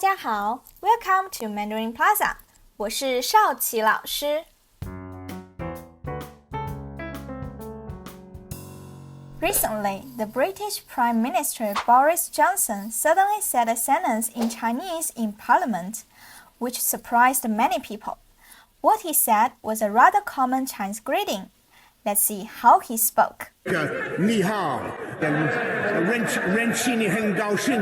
家好 ，Welcome to Mandarin Plaza， 我是邵琪老师。Recently, the British Prime Minister Boris Johnson suddenly said a sentence in Chinese in Parliament, which surprised many people. What he said was a rather common Chinese greeting. Let's see how he spoke. 你好，认识你很高兴。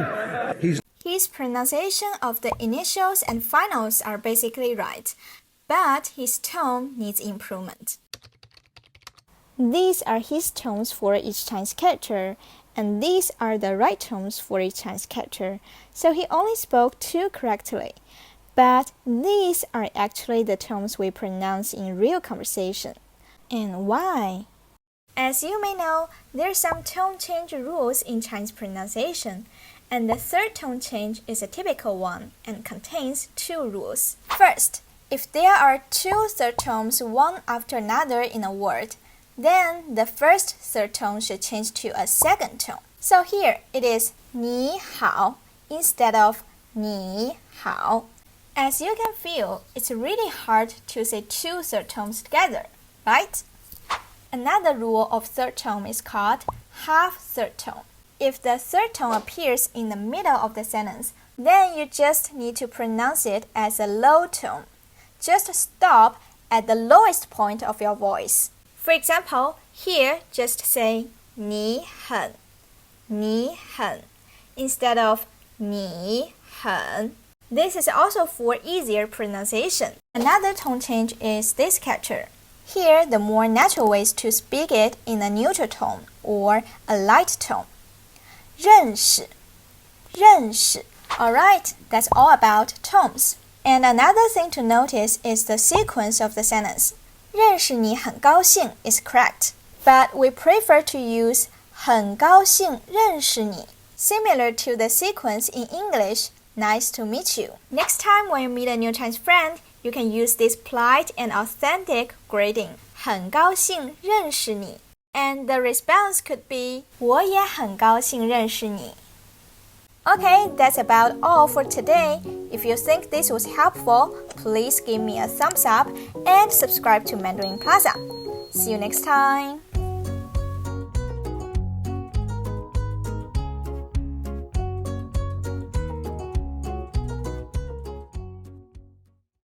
His pronunciation of the initials and finals are basically right, but his tone needs improvement. These are his tones for each Chinese character, and these are the right tones for each Chinese character, so he only spoke two correctly. But these are actually the tones we pronounce in real conversation. And why? As you may know, there are some tone change rules in Chinese pronunciation, and the third tone change is a typical one and contains two rules. First, if there are two third tones one after another in a word, then the first third tone should change to a second tone. So here it is 你好 instead of 你好. As you can feel, it's really hard to say two third tones together, right? Another rule of third tone is called half third tone. If the third tone appears in the middle of the sentence, then you just need to pronounce it as a low tone. Just stop at the lowest point of your voice. For example, here just say 你很 instead of 你很. This is also for easier pronunciation. Another tone change is this character. Here, the more natural way is to speak it in a neutral tone or a light tone. 认识 Alright, that's all about tones. And another thing to notice is the sequence of the sentence. 认识你很高兴 is correct, but we prefer to use 很高兴认识你, similar to the sequence in English, nice to meet you. Next time when you meet a new Chinese friend, you can use this polite and authentic greeting, 很高兴认识你. And the response could be, 我也很高兴认识你. Okay, that's about all for today. If you think this was helpful, please give me a thumbs up and subscribe to Mandarin Plaza. See you next time.